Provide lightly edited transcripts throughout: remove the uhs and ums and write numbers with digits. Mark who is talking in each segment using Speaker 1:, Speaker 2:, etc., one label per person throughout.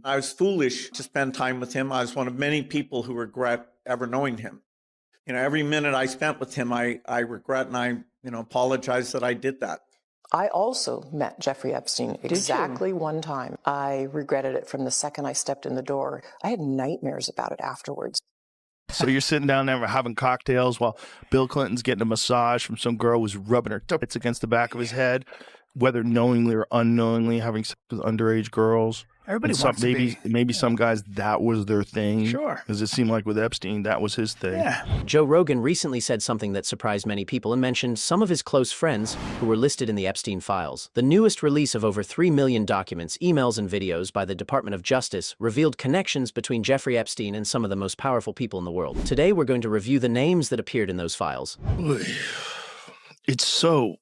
Speaker 1: I was foolish to spend time with him. I was one of many people who regret ever knowing him. Every minute I spent with him, I regret, and I, apologize that I did that.
Speaker 2: I also met Jeffrey Epstein exactly one time. I regretted it from the second I stepped in the door. I had nightmares about it afterwards.
Speaker 3: So you're sitting down there having cocktails while Bill Clinton's getting a massage from some girl who's rubbing her tits against the back of his head, whether knowingly or unknowingly having sex with underage girls.
Speaker 4: Everybody wants to be.
Speaker 3: Maybe some guys, that was their thing.
Speaker 4: Sure.
Speaker 3: Because it seemed like with Epstein, that was his thing.
Speaker 4: Yeah.
Speaker 5: Joe Rogan recently said something that surprised many people and mentioned some of his close friends who were listed in the Epstein files. The newest release of over 3 million documents, emails, and videos by the Department of Justice revealed connections between Jeffrey Epstein and some of the most powerful people in the world. Today, we're going to review the names that appeared in those files.
Speaker 3: It's so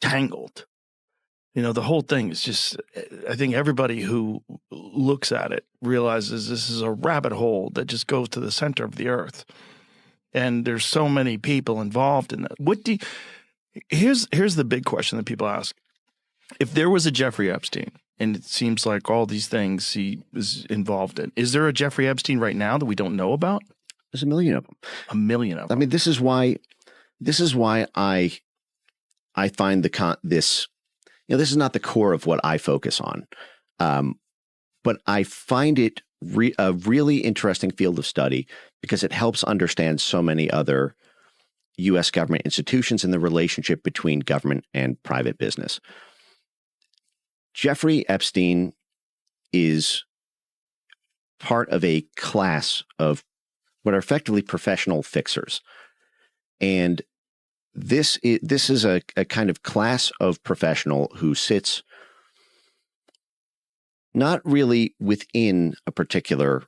Speaker 3: tangled. The whole thing is just, I think everybody who looks at it realizes this is a rabbit hole that just goes to the center of the earth. And there's so many people involved in that. Here's the big question that people ask. If there was a Jeffrey Epstein, and it seems like all these things he was involved in, is there a Jeffrey Epstein right now that we don't know about?
Speaker 6: There's a million of them.
Speaker 3: A million of them.
Speaker 6: I mean, this is why I find this. This is not the core of what I focus on, but I find it a really interesting field of study because it helps understand so many other U.S. government institutions and the relationship between government and private business. Jeffrey Epstein is part of a class of what are effectively professional fixers, and this is a kind of class of professional who sits not really within a particular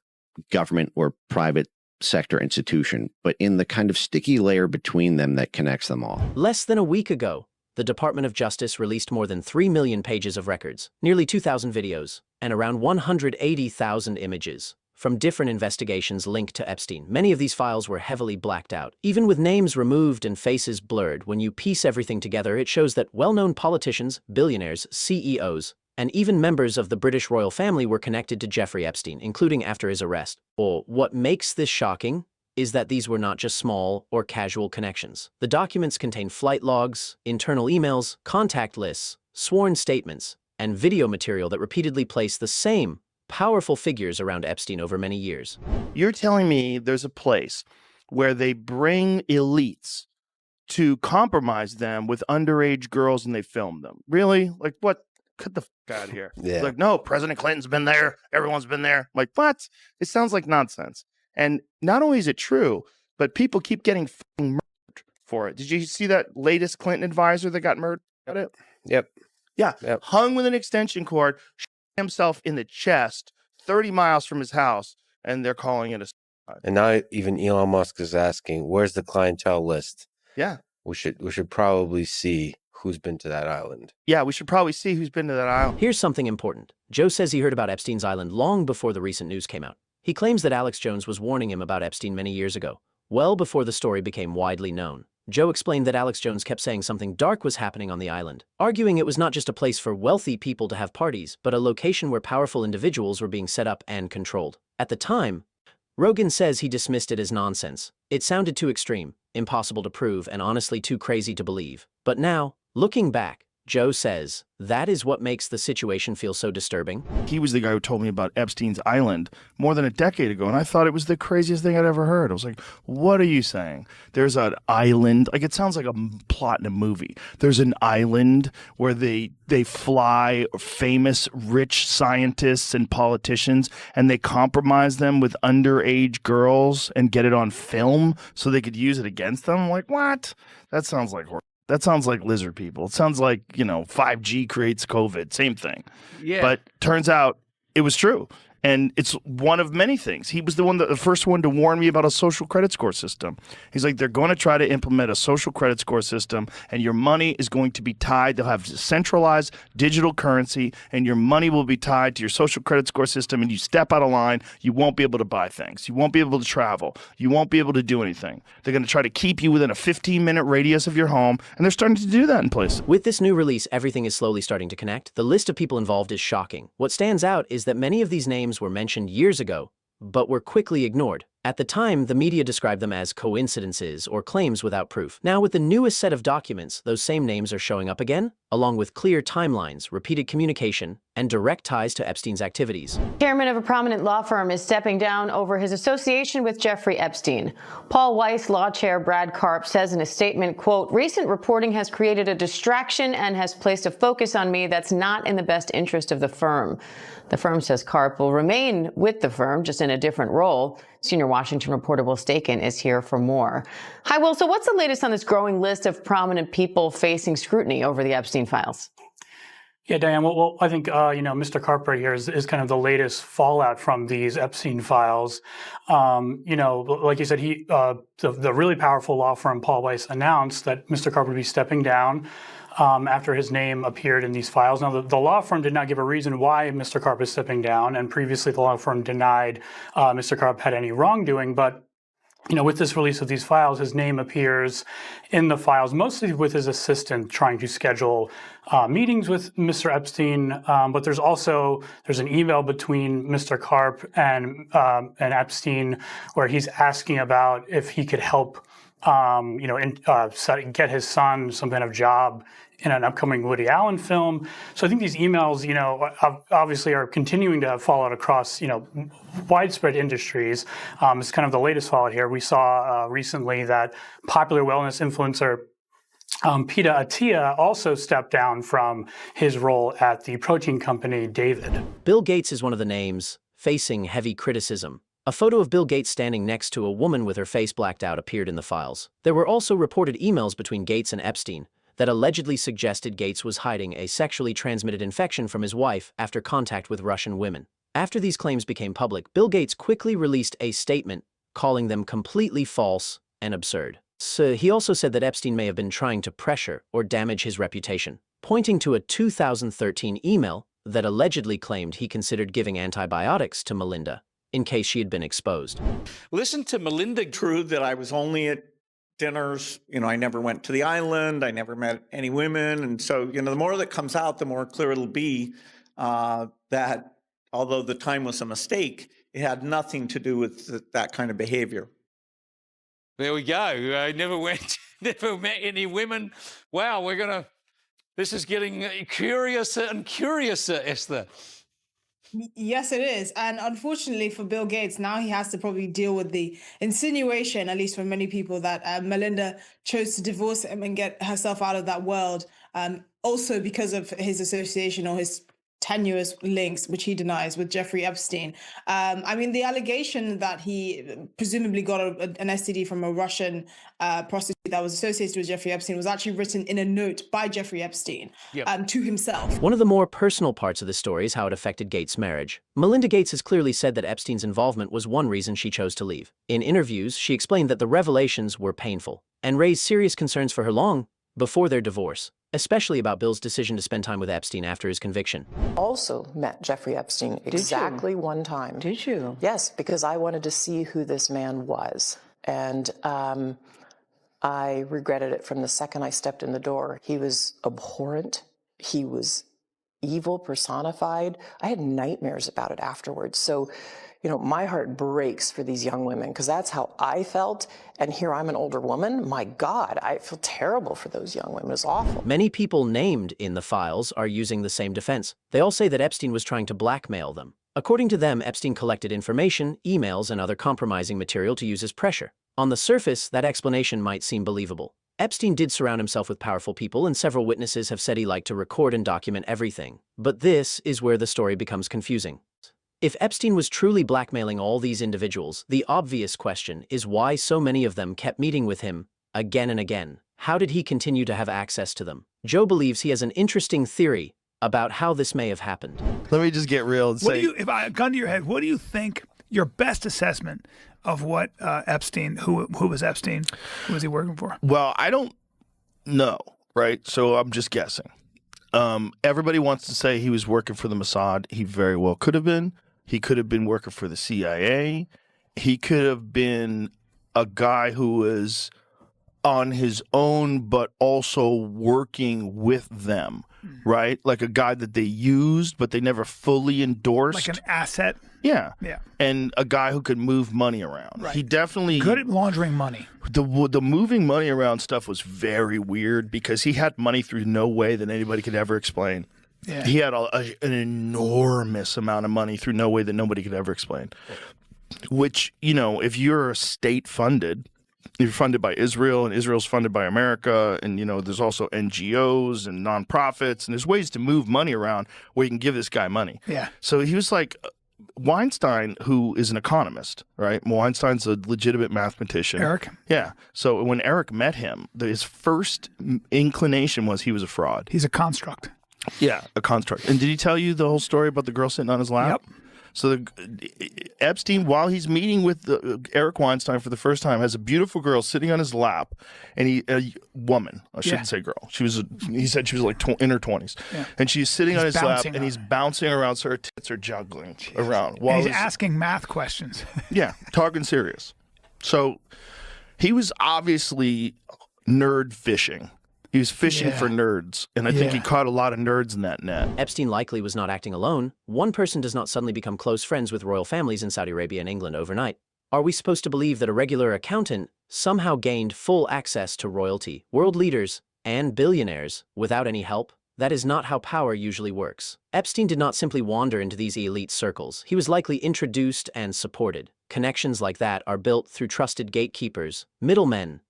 Speaker 6: government or private sector institution, but in the kind of sticky layer between them that connects them all.
Speaker 5: Less than a week ago, the Department of Justice released more than 3 million pages of records, nearly 2,000 videos, and around 180,000 images from different investigations linked to Epstein. Many of these files were heavily blacked out. Even with names removed and faces blurred, when you piece everything together, it shows that well-known politicians, billionaires, CEOs, and even members of the British royal family were connected to Jeffrey Epstein, including after his arrest. Or what makes this shocking is that these were not just small or casual connections. The documents contain flight logs, internal emails, contact lists, sworn statements, and video material that repeatedly place the same powerful figures around Epstein over many years.
Speaker 3: You're telling me there's a place where they bring elites to compromise them with underage girls and they film them? Really? Like, what? Get the fuck out of here.
Speaker 7: Yeah.
Speaker 3: Like, no, President Clinton's been there. Everyone's been there. Like, what? It sounds like nonsense. And not only is it true, but people keep getting fucking murdered for it. Did you see that latest Clinton advisor that got murdered? Got it?
Speaker 7: Yep.
Speaker 3: Yeah.
Speaker 7: Yep.
Speaker 3: Hung with an extension cord, himself in the chest 30 miles from his house, and they're calling it a suicide.
Speaker 7: And now even Elon Musk is asking, where's the clientele list?
Speaker 3: Yeah.
Speaker 7: We should probably see who's been to that island.
Speaker 3: Yeah, we should probably see who's been to that island.
Speaker 5: Here's something important. Joe says he heard about Epstein's island long before the recent news came out. He claims that Alex Jones was warning him about Epstein many years ago, well before the story became widely known. Joe explained that Alex Jones kept saying something dark was happening on the island, arguing it was not just a place for wealthy people to have parties, but a location where powerful individuals were being set up and controlled. At the time, Rogan says he dismissed it as nonsense. It sounded too extreme, impossible to prove, and honestly too crazy to believe. But now, looking back, Joe says that is what makes the situation feel so disturbing.
Speaker 3: He was the guy who told me about Epstein's Island more than a decade ago, and I thought it was the craziest thing I'd ever heard. I was like, what are you saying? There's an island. Like, it sounds like a plot in a movie. There's an island where they fly famous rich scientists and politicians, and they compromise them with underage girls and get it on film so they could use it against them. I'm like, what? That sounds like horror. That sounds like lizard people. It sounds like, 5G creates COVID. Same thing.
Speaker 4: Yeah.
Speaker 3: But turns out it was true. And it's one of many things. He was the first one to warn me about a social credit score system. He's like, they're going to try to implement a social credit score system, and your money is going to be tied. They'll have centralized digital currency, and your money will be tied to your social credit score system, and you step out of line, you won't be able to buy things. You won't be able to travel. You won't be able to do anything. They're going to try to keep you within a 15-minute radius of your home, and they're starting to do that in places.
Speaker 5: With this new release, everything is slowly starting to connect. The list of people involved is shocking. What stands out is that many of these names were mentioned years ago, but were quickly ignored. At the time, the media described them as coincidences or claims without proof. Now, with the newest set of documents, those same names are showing up again, along with clear timelines, repeated communication, and direct ties to Epstein's activities.
Speaker 4: Chairman of a prominent law firm is stepping down over his association with Jeffrey Epstein. Paul Weiss law chair Brad Karp says in a statement, quote, "Recent reporting has created a distraction and has placed a focus on me that's not in the best interest of the firm." The firm says Karp will remain with the firm, just in a different role. Senior Washington reporter Will Staken is here for more. Hi, Will. So what's the latest on this growing list of prominent people facing scrutiny over the Epstein files?
Speaker 8: Yeah, Diane, well I think, Mr. Karp right here is kind of the latest fallout from these Epstein files. Like you said, the really powerful law firm Paul Weiss announced that Mr. Karp would be stepping down after his name appeared in these files. Now, the law firm did not give a reason why Mr. Karp is stepping down, and previously the law firm denied Mr. Karp had any wrongdoing, but with this release of these files, his name appears in the files, mostly with his assistant trying to schedule meetings with Mr. Epstein. But there's an email between Mr. Karp and Epstein where he's asking about if he could help, get his son some kind of job in an upcoming Woody Allen film. So I think these emails, obviously are continuing to have fallout across, widespread industries. It's kind of the latest fallout here. We saw recently that popular wellness influencer Peta Attia also stepped down from his role at the protein company David.
Speaker 5: Bill Gates is one of the names facing heavy criticism. A photo of Bill Gates standing next to a woman with her face blacked out appeared in the files. There were also reported emails between Gates and Epstein that allegedly suggested Gates was hiding a sexually transmitted infection from his wife after contact with Russian women. After these claims became public, Bill Gates quickly released a statement calling them completely false and absurd. So he also said that Epstein may have been trying to pressure or damage his reputation, pointing to a 2013 email that allegedly claimed he considered giving antibiotics to Melinda in case she had been exposed.
Speaker 1: Listen to Melinda. True that I was only at dinners, I never went to the island, I never met any women. And so, the more that comes out, the more clear it'll be that although the time was a mistake, it had nothing to do with that kind of behavior.
Speaker 9: There we go. I never met any women. Wow, this is getting curiouser and curiouser, Esther.
Speaker 10: Yes, it is. And unfortunately for Bill Gates, now he has to probably deal with the insinuation, at least for many people, that Melinda chose to divorce him and get herself out of that world. Also because of his association or his tenuous links, which he denies, with Jeffrey Epstein. The allegation that he presumably got an STD from a Russian prostitute that was associated with Jeffrey Epstein was actually written in a note by Jeffrey Epstein to himself.
Speaker 5: One of the more personal parts of the story is how it affected Gates' marriage. Melinda Gates has clearly said that Epstein's involvement was one reason she chose to leave. In interviews, she explained that the revelations were painful and raised serious concerns for her long before their divorce, especially about Bill's decision to spend time with Epstein after his conviction.
Speaker 2: Also met Jeffrey Epstein exactly one time.
Speaker 11: Did you?
Speaker 2: Yes, because I wanted to see who this man was. And I regretted it from the second I stepped in the door. He was abhorrent. He was evil personified. I had nightmares about it afterwards. So, my heart breaks for these young women because that's how I felt. And here I'm an older woman. My God, I feel terrible for those young women. It's awful.
Speaker 5: Many people named in the files are using the same defense. They all say that Epstein was trying to blackmail them. According to them, Epstein collected information, emails, and other compromising material to use as pressure. On the surface, that explanation might seem believable. Epstein did surround himself with powerful people, and several witnesses have said he liked to record and document everything. But this is where the story becomes confusing. If Epstein was truly blackmailing all these individuals, the obvious question is why so many of them kept meeting with him again and again. How did he continue to have access to them? Joe believes he has an interesting theory about how this may have happened.
Speaker 3: Let me just get real and
Speaker 11: What
Speaker 3: say,
Speaker 11: do you, if I gun to your head, what do you think your best assessment of what Epstein, who was Epstein, who was he working for?
Speaker 3: well, I don't know, right? So I'm just guessing. Everybody wants to say he was working for the Mossad. He very well could have been. He could have been working for the CIA. He could have been a guy who was on his own, but also working with them, right? Like a guy that they used, but they never fully endorsed.
Speaker 11: Like an asset?
Speaker 3: Yeah.
Speaker 11: Yeah.
Speaker 3: And a guy who could move money around.
Speaker 11: Right.
Speaker 3: He definitely...
Speaker 11: Good at laundering money.
Speaker 3: The moving money around stuff was very weird because he had money through no way that anybody could ever explain.
Speaker 11: Yeah.
Speaker 3: He had an enormous amount of money through no way that nobody could ever explain. Which, you know, if you're state-funded, you're funded by Israel, and Israel's funded by America, and, you know, there's also NGOs and nonprofits, and there's ways to move money around where you can give this guy money.
Speaker 11: Yeah.
Speaker 3: So he was like... Weinstein, who is an economist, right? Weinstein's a legitimate mathematician.
Speaker 11: Eric?
Speaker 3: Yeah. So when Eric met him, his first inclination was he was a fraud.
Speaker 11: He's a construct.
Speaker 3: Yeah, a construct. And did he tell you the whole story about the girl sitting on his lap?
Speaker 11: Yep.
Speaker 3: So Epstein, while he's meeting with Eric Weinstein for the first time, has a beautiful girl sitting on his lap, and a woman, I shouldn't say girl. He said she was like in her 20s, and she's sitting on his lap, and he's bouncing around, so her tits are juggling around. While
Speaker 11: and he's asking math questions.
Speaker 3: Yeah, talking serious. So he was obviously nerd fishing. He was fishing for nerds, and I think he caught a lot of nerds in that net.
Speaker 5: Epstein likely was not acting alone. One person does not suddenly become close friends with royal families in Saudi Arabia and England overnight. Are we supposed to believe that a regular accountant somehow gained full access to royalty, world leaders, and billionaires without any help? That is not how power usually works. Epstein did not simply wander into these elite circles. He was likely introduced and supported. Connections like that are built through trusted gatekeepers, middlemen,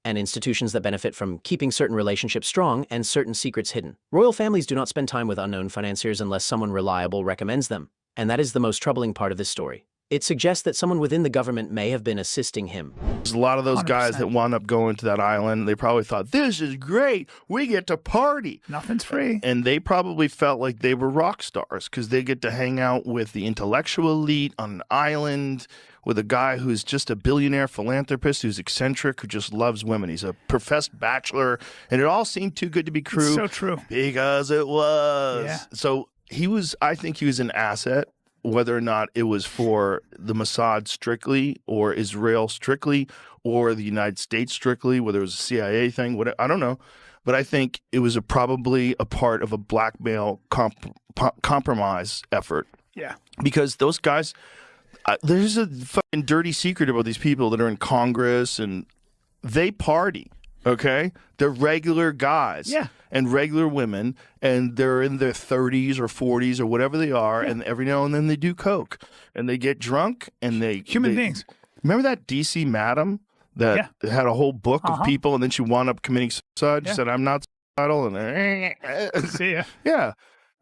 Speaker 5: and institutions that benefit from keeping certain relationships strong and certain secrets hidden. Royal families do not spend time with unknown financiers unless someone reliable recommends them, and that is the most troubling part of this story. It suggests that someone within the government may have been assisting him.
Speaker 3: There's a lot of those
Speaker 11: 100%.
Speaker 3: guys that wound up going to that island. They probably thought, this is great. We get to party.
Speaker 11: Nothing's free.
Speaker 3: And they probably felt like they were rock stars because they get to hang out with the intellectual elite on an island with a guy who's just a billionaire philanthropist who's eccentric, who just loves women. He's a professed bachelor, and it all seemed too good to be true.
Speaker 11: It's so true.
Speaker 3: Because it was.
Speaker 11: Yeah.
Speaker 3: So I think he was an asset, whether or not it was for the Mossad strictly or Israel strictly or the United States strictly, whether it was a CIA thing, whatever, I don't know. But I think it was probably a part of a blackmail compromise effort.
Speaker 11: Yeah.
Speaker 3: Because those guys... there's a fucking dirty secret about these people that are in Congress, and they party, okay? They're regular guys and regular women, and they're in their 30s or 40s or whatever they are, and every now and then they do coke, and they get drunk, and they...
Speaker 11: Human beings.
Speaker 3: Remember that D.C. madam that had a whole book of people, and then she wound up committing suicide? She said, I'm not suicidal, and...
Speaker 11: See ya.
Speaker 3: Yeah.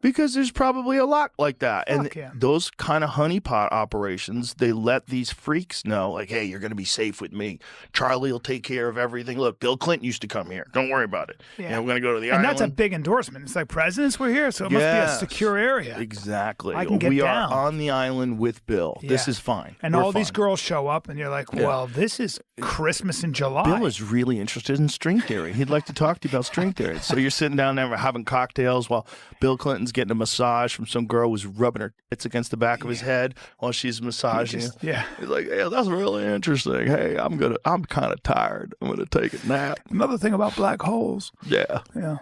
Speaker 3: Because there's probably a lot like that. And those kind of honeypot operations, they let these freaks know, like, hey, you're going to be safe with me. Charlie will take care of everything. Look, Bill Clinton used to come here. Don't worry about it. Yeah. We're going to go to the island.
Speaker 11: And that's a big endorsement. It's like presidents were here, so it must be a secure area.
Speaker 3: Exactly.
Speaker 11: I can get down.
Speaker 3: Are on the island with Bill. This is fine.
Speaker 11: And all these girls show up, and you're like, well, this is Christmas in July.
Speaker 3: Bill is really interested in string theory. He'd like to talk to you about string theory. So you're sitting down there having cocktails while Bill Clinton's getting a massage from some girl who's rubbing her tits against the back of his head while she's massaging him.
Speaker 11: Yeah.
Speaker 3: He's like, yeah, that's really interesting. Hey, I'm kind of tired. I'm gonna take a nap.
Speaker 11: Another thing about black holes.
Speaker 3: Yeah.
Speaker 11: Yeah.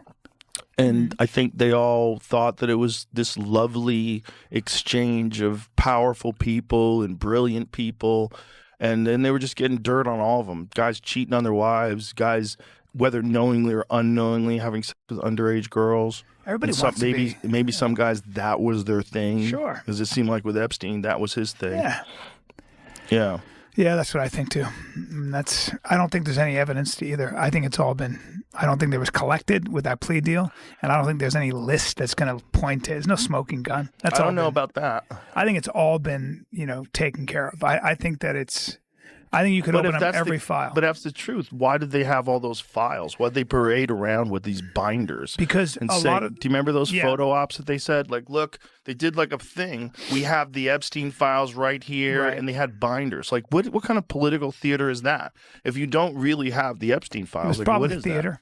Speaker 3: And I think they all thought that it was this lovely exchange of powerful people and brilliant people. And then they were just getting dirt on all of them. Guys cheating on their wives, guys, whether knowingly or unknowingly, having sex with underage girls.
Speaker 11: Everybody wants to be.
Speaker 3: Maybe some guys, that was their thing.
Speaker 11: Sure.
Speaker 3: Because it seemed like with Epstein, that was his thing.
Speaker 11: Yeah.
Speaker 3: Yeah.
Speaker 11: Yeah, that's what I think too. I don't think there's any evidence to either. I think it's all been, I don't think there was collected with that plea deal. And I don't think there's any list that's going to point to, there's no smoking gun.
Speaker 3: I don't know about that.
Speaker 11: I think it's all been, taken care of. I think that it's I think you could
Speaker 3: But
Speaker 11: open
Speaker 3: if
Speaker 11: up
Speaker 3: that's
Speaker 11: every
Speaker 3: the,
Speaker 11: file.
Speaker 3: But that's the truth. Why did they have all those files? Why did they parade around with these binders?
Speaker 11: Because
Speaker 3: and
Speaker 11: a
Speaker 3: say,
Speaker 11: lot of,
Speaker 3: do you remember those
Speaker 11: yeah.
Speaker 3: photo ops that they said? Like, look, they did like a thing. We have the Epstein files right here,
Speaker 11: Right.
Speaker 3: and they had binders. Like, what kind of political theater is that? If you don't really have the Epstein
Speaker 11: It
Speaker 3: files,
Speaker 11: was
Speaker 3: like,
Speaker 11: probably
Speaker 3: what is
Speaker 11: theater.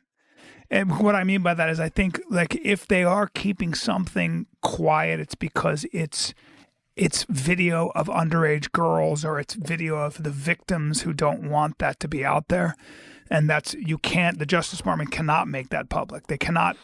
Speaker 11: And what I mean by that is I think like if they are keeping something quiet, it's because it's video of underage girls or it's video of the victims who don't want that to be out there. And the Justice Department cannot make that public. They cannot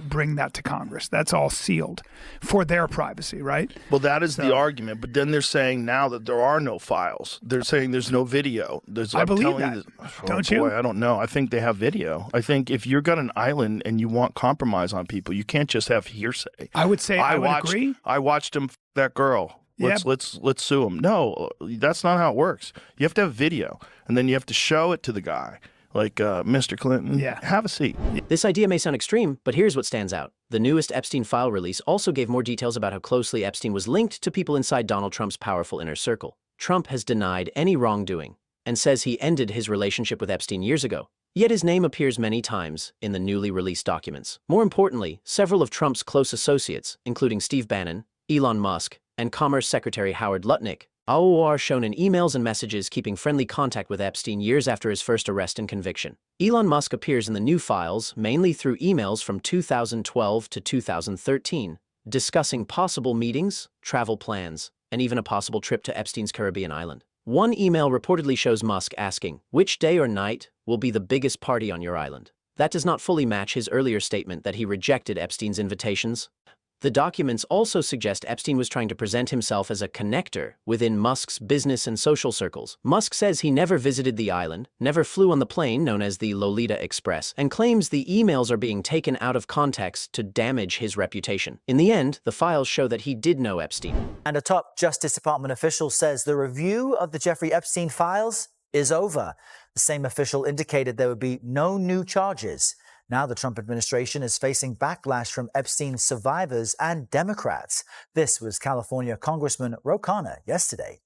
Speaker 11: bring that to Congress. That's all sealed for their privacy, right?
Speaker 3: Well, that is the argument. But then they're saying now that there are no files. They're saying there's no video.
Speaker 11: I believe that. Don't you?
Speaker 3: I don't know. I think they have video. I think if you've got an island and you want compromise on people, you can't just have hearsay.
Speaker 11: I would say I would agree.
Speaker 3: I watched him f that girl. Let's sue him. No, that's not how it works. You have to have video, and then you have to show it to the guy. Like Mr. Clinton, have a seat.
Speaker 5: This idea may sound extreme, but here's what stands out. The newest Epstein file release also gave more details about how closely Epstein was linked to people inside Donald Trump's powerful inner circle. Trump has denied any wrongdoing and says he ended his relationship with Epstein years ago. Yet his name appears many times in the newly released documents. More importantly, several of Trump's close associates, including Steve Bannon, Elon Musk, and Commerce Secretary Howard Lutnick, are shown in emails and messages keeping friendly contact with Epstein years after his first arrest and conviction. Elon Musk appears in the new files mainly through emails from 2012 to 2013, discussing possible meetings, travel plans, and even a possible trip to Epstein's Caribbean island. One email reportedly shows Musk asking, "Which day or night will be the biggest party on your island?" That does not fully match his earlier statement that he rejected Epstein's invitations. The documents also suggest Epstein was trying to present himself as a connector within Musk's business and social circles. Musk says he never visited the island, never flew on the plane known as the Lolita Express, and claims the emails are being taken out of context to damage his reputation. In the end, the files show that he did know Epstein.
Speaker 12: And a top Justice Department official says the review of the Jeffrey Epstein files is over. The same official indicated there would be no new charges. Now the Trump administration is facing backlash from Epstein survivors and Democrats. This was California Congressman Ro Khanna yesterday.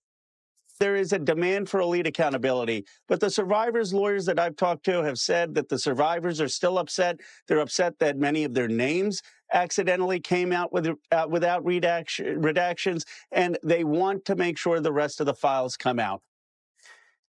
Speaker 13: There is a demand for elite accountability, but the survivors' lawyers that I've talked to have said that the survivors are still upset. They're upset that many of their names accidentally came out without redactions, and they want to make sure the rest of the files come out.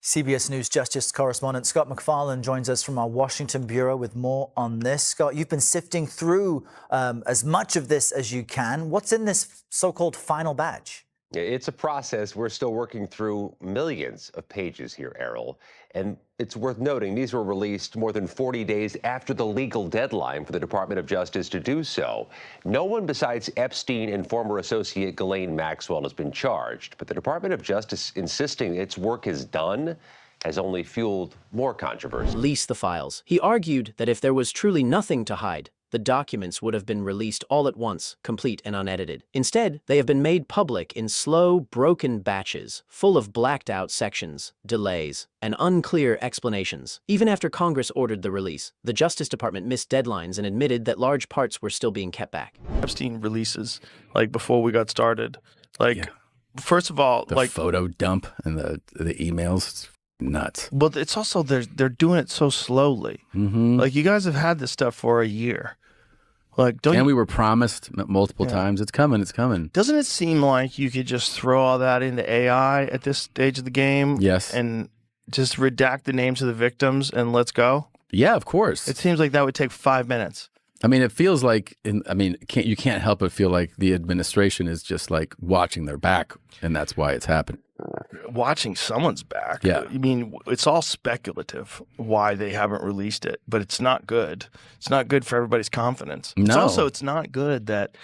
Speaker 12: CBS News Justice correspondent Scott MacFarlane joins us from our Washington bureau with more on this. Scott, you've been sifting through as much of this as you can. What's in this so-called final batch?
Speaker 14: It's a process. We're still working through millions of pages here, Errol. And it's worth noting these were released more than 40 days after the legal deadline for the Department of Justice to do so. No one besides Epstein and former associate Ghislaine Maxwell has been charged, but the Department of Justice insisting its work is done has only fueled more controversy.
Speaker 5: Release the files. He argued that if there was truly nothing to hide, the documents would have been released all at once, complete and unedited. Instead, they have been made public in slow, broken batches, full of blacked-out sections, delays, and unclear explanations. Even after Congress ordered the release, the Justice Department missed deadlines and admitted that large parts were still being kept back.
Speaker 3: Epstein releases, like before we got started, first of all,
Speaker 15: the photo dump and the emails. It's nuts.
Speaker 3: But it's also they're doing it so slowly.
Speaker 15: Mm-hmm.
Speaker 3: Like you guys have had this stuff for a year.
Speaker 15: We were promised multiple times, it's coming, it's coming.
Speaker 3: Doesn't it seem like you could just throw all that into AI at this stage of the game?
Speaker 15: Yes.
Speaker 3: And just redact the names of the victims and let's go?
Speaker 15: Yeah, of course.
Speaker 3: It seems like that would take 5 minutes.
Speaker 15: I mean, it feels like, you can't help but feel like the administration is just like watching their back, and that's why it's happening.
Speaker 3: Watching someone's back.
Speaker 15: Yeah.
Speaker 3: I mean, it's all speculative why they haven't released it, but it's not good. It's not good for everybody's confidence.
Speaker 15: No.
Speaker 3: It's not good that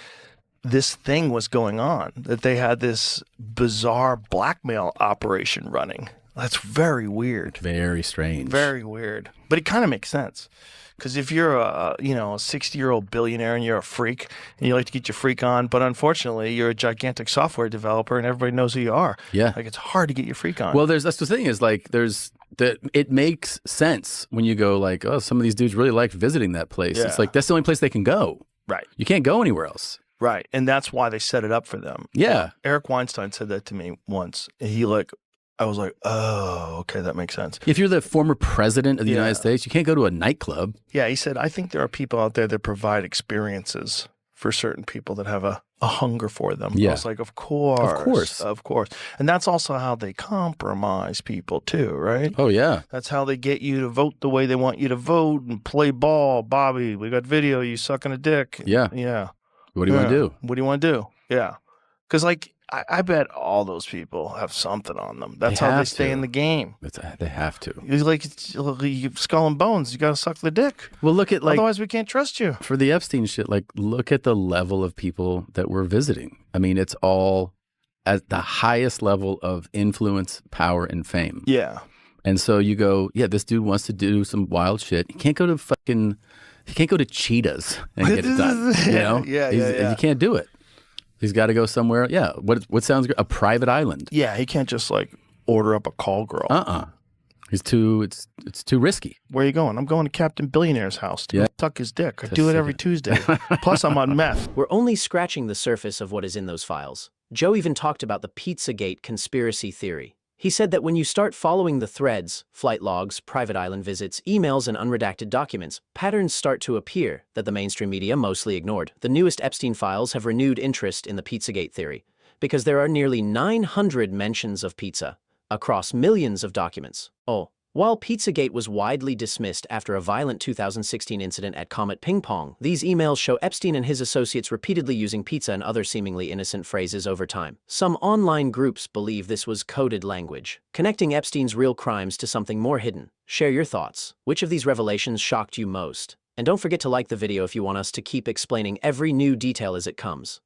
Speaker 3: this thing was going on, that they had this bizarre blackmail operation running. That's very weird.
Speaker 15: Very strange.
Speaker 3: Very weird. But it kind of makes sense. Because if you're a 60-year-old billionaire and you're a freak and you like to get your freak on, but unfortunately you're a gigantic software developer and everybody knows who you are.
Speaker 15: Yeah.
Speaker 3: Like it's hard to get your freak on.
Speaker 15: Well, that's the thing is it makes sense when you go like, oh, some of these dudes really liked visiting that place.
Speaker 3: Yeah.
Speaker 15: It's like, that's the only place they can go.
Speaker 3: Right.
Speaker 15: You can't go anywhere else.
Speaker 3: Right. And that's why they set it up for them.
Speaker 15: Yeah.
Speaker 3: Eric Weinstein said that to me once. He I was like, oh, okay, that makes sense.
Speaker 15: If you're the former president of the United States, you can't go to a nightclub.
Speaker 3: Yeah, he said, I think there are people out there that provide experiences for certain people that have a hunger for them.
Speaker 15: Yeah.
Speaker 3: I was like, of course. And that's also how they compromise people too, right?
Speaker 15: Oh, yeah.
Speaker 3: That's how they get you to vote the way they want you to vote and play ball. Bobby, we got video, you sucking a dick.
Speaker 15: Yeah.
Speaker 3: Yeah.
Speaker 15: What do you want to do?
Speaker 3: What do you want to do? Yeah. Because like, I bet all those people have something on them. That's how they stay in the game.
Speaker 15: They have to.
Speaker 3: It's like skull and bones. You got to suck the dick.
Speaker 15: Well, look at like.
Speaker 3: Otherwise, we can't trust you.
Speaker 15: For the Epstein shit, like, look at the level of people that we're visiting. I mean, it's all at the highest level of influence, power, and fame.
Speaker 3: Yeah.
Speaker 15: And so you go, yeah, this dude wants to do some wild shit. He can't go to Cheetahs and get it done. You know?
Speaker 3: Yeah.
Speaker 15: You can't do it. He's got to go somewhere. Yeah. What sounds good? A private island.
Speaker 3: Yeah. He can't just like order up a call girl.
Speaker 15: It's too risky.
Speaker 3: Where are you going? I'm going to Captain Billionaire's house to go suck his dick. I do it every Tuesday. Plus, I'm on meth.
Speaker 5: We're only scratching the surface of what is in those files. Joe even talked about the Pizzagate conspiracy theory. He said that when you start following the threads, flight logs, private island visits, emails, and unredacted documents, patterns start to appear that the mainstream media mostly ignored. The newest Epstein files have renewed interest in the Pizzagate theory because there are nearly 900 mentions of pizza across millions of documents. While Pizzagate was widely dismissed after a violent 2016 incident at Comet Ping Pong, these emails show Epstein and his associates repeatedly using pizza and other seemingly innocent phrases over time. Some online groups believe this was coded language, connecting Epstein's real crimes to something more hidden. Share your thoughts. Which of these revelations shocked you most? And don't forget to like the video if you want us to keep explaining every new detail as it comes.